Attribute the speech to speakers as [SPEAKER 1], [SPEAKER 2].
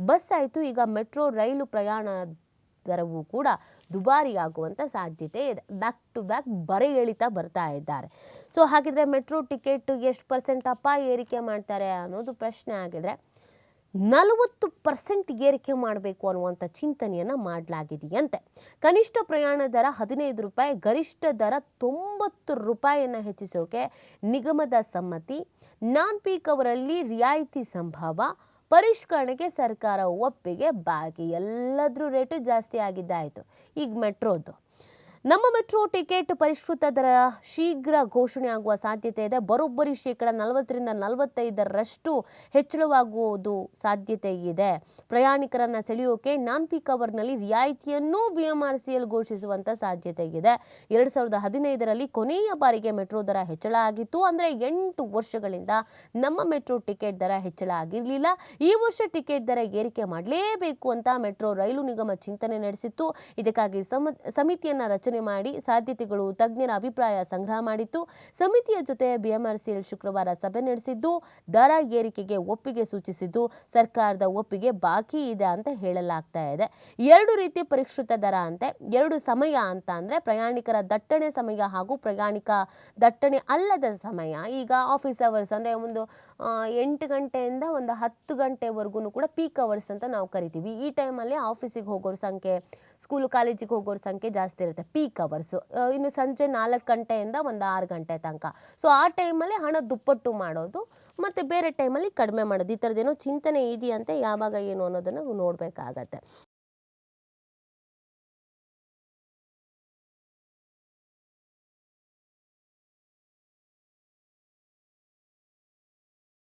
[SPEAKER 1] Bus ಆಯಿತು, ಈಗ metro ರೈಲು ಪ್ರಯಾಣ ದರವೂ ಕೂಡ ದುಬಾರಿಯಾಗುವಂಥ ಸಾಧ್ಯತೆ ಇದೆ. ಬ್ಯಾಕ್ ಟು ಬ್ಯಾಕ್ ಬರೆ ಎಳಿತಾ ಬರ್ತಾ ಇದ್ದಾರೆ. ಸೊ ಹಾಗಿದ್ರೆ ಮೆಟ್ರೋ ಟಿಕೆಟ್ ಎಷ್ಟು ಪರ್ಸೆಂಟ್ ಅಪ್ಪ ಏರಿಕೆ ಮಾಡ್ತಾರೆ ಅನ್ನೋದು ಪ್ರಶ್ನೆ ಆಗಿದ್ರೆ 40% ಏರಿಕೆ ಮಾಡಬೇಕು ಅನ್ನುವಂಥ ಚಿಂತನೆಯನ್ನು ಮಾಡಲಾಗಿದೆಯಂತೆ. ಕನಿಷ್ಠ ಪ್ರಯಾಣ ದರ 15 ರೂಪಾಯಿ, ಗರಿಷ್ಠ ದರ 90 ರೂಪಾಯಿಯನ್ನು ಹೆಚ್ಚಿಸೋಕೆ ನಿಗಮದ ಸಮ್ಮತಿ. ನಾನ್ ಪೀಕ್ ಅವರಲ್ಲಿ ರಿಯಾಯಿತಿ ಸಂಭವ, ಪರಿಷ್ಕರಣೆಗೆ ಸರ್ಕಾರ ಒಪ್ಪಿಗೆ. ಬಾಕಿ ಎಲ್ಲದ್ರ ರೇಟು ಜಾಸ್ತಿ ಆಗಿದ್ದಾಯಿತು. ಈಗ ಮೆಟ್ರೋದು ನಮ್ಮ ಮೆಟ್ರೋ ಟಿಕೆಟ್ ಪರಿಷ್ಕೃತ ದರ ಶೀಘ್ರ ಘೋಷಣೆ ಆಗುವ ಸಾಧ್ಯತೆ ಇದೆ. ಬರೋಬ್ಬರಿ 40% 45% ಹೆಚ್ಚಳವಾಗುವುದು ಸಾಧ್ಯತೆ ಇದೆ. ಪ್ರಯಾಣಿಕರನ್ನು ಸೆಳೆಯೋಕೆ ನಾನ್ ಪೀಕ್ ಅವರ್ನಲ್ಲಿ ರಿಯಾಯಿತಿಯನ್ನೂ BMRCL ಘೋಷಿಸುವಂಥ ಸಾಧ್ಯತೆ ಇದೆ. 2015ರಲ್ಲಿ ಕೊನೆಯ ಬಾರಿಗೆ ಮೆಟ್ರೋ ದರ ಹೆಚ್ಚಳ ಆಗಿತ್ತು. ಅಂದರೆ 8 ವರ್ಷಗಳಿಂದ ನಮ್ಮ ಮೆಟ್ರೋ ಟಿಕೆಟ್ ದರ ಹೆಚ್ಚಳ ಆಗಿರಲಿಲ್ಲ. ಈ ವರ್ಷ ಟಿಕೆಟ್ ದರ ಏರಿಕೆ ಮಾಡಲೇಬೇಕು ಅಂತ ಮೆಟ್ರೋ ರೈಲು ನಿಗಮ ಚಿಂತನೆ ನಡೆಸಿತ್ತು. ಇದಕ್ಕಾಗಿ ಸಮಿತಿಯನ್ನು ರಚನೆ ಮಾಡಿ ಸಾಧ್ಯತೆಗಳು, ತಜ್ಞರ ಅಭಿಪ್ರಾಯ ಸಂಗ್ರಹ ಮಾಡಿತ್ತು. ಸಮಿತಿಯ ಜೊತೆ BMRCL ಶುಕ್ರವಾರ ಸಭೆ ನಡೆಸಿದ್ದು ದರ ಏರಿಕೆಗೆ ಒಪ್ಪಿಗೆ ಸೂಚಿಸಿದ್ದು ಸರ್ಕಾರದ ಒಪ್ಪಿಗೆ ಬಾಕಿ ಇದೆ ಅಂತ ಹೇಳಲಾಗ್ತಾ ಇದೆ. 2 ರೀತಿ ಪರಿಷ್ಕೃತ ದರ ಅಂತೆ. 2 ಸಮಯ ಅಂತ ಅಂದ್ರೆ ಪ್ರಯಾಣಿಕರ ದಟ್ಟಣೆ ಸಮಯ ಹಾಗೂ ಪ್ರಯಾಣಿಕ ದಟ್ಟಣೆ ಅಲ್ಲದ ಸಮಯ. ಈಗ ಆಫೀಸ್ ಅವರ್ಸ್ ಅಂದ್ರೆ ಒಂದು 8 ಗಂಟೆಯಿಂದ ಒಂದು 10 ಗಂಟೆವರೆಗೂ ಕೂಡ ಪೀಕ್ ಅವರ್ಸ್ ಅಂತ ನಾವು ಕರಿತೀವಿ. ಈ ಟೈಮಲ್ಲಿ ಆಫೀಸಿಗೆ ಹೋಗೋರ ಸಂಖ್ಯೆ, ಸ್ಕೂಲು ಕಾಲೇಜಿಗೆ ಹೋಗೋರ ಸಂಖ್ಯೆ ಜಾಸ್ತಿ ಇರುತ್ತೆ, ಪೀಕ್ ಅವರ್ಸು. ಇನ್ನು ಸಂಜೆ 4 ಗಂಟೆಯಿಂದ ಒಂದು 6 ಗಂಟೆ ತನಕ. ಸೊ ಆ ಟೈಮಲ್ಲಿ ಹಣ ದುಪ್ಪಟ್ಟು ಮಾಡೋದು ಮತ್ತು ಬೇರೆ ಟೈಮಲ್ಲಿ ಕಡಿಮೆ ಮಾಡೋದು, ಈ ಥರದ್ದೇನೋ ಚಿಂತನೆ ಇದೆಯಂತೆ. ಯಾವಾಗ ಏನು ಅನ್ನೋದನ್ನು ನೋಡಬೇಕಾಗತ್ತೆ.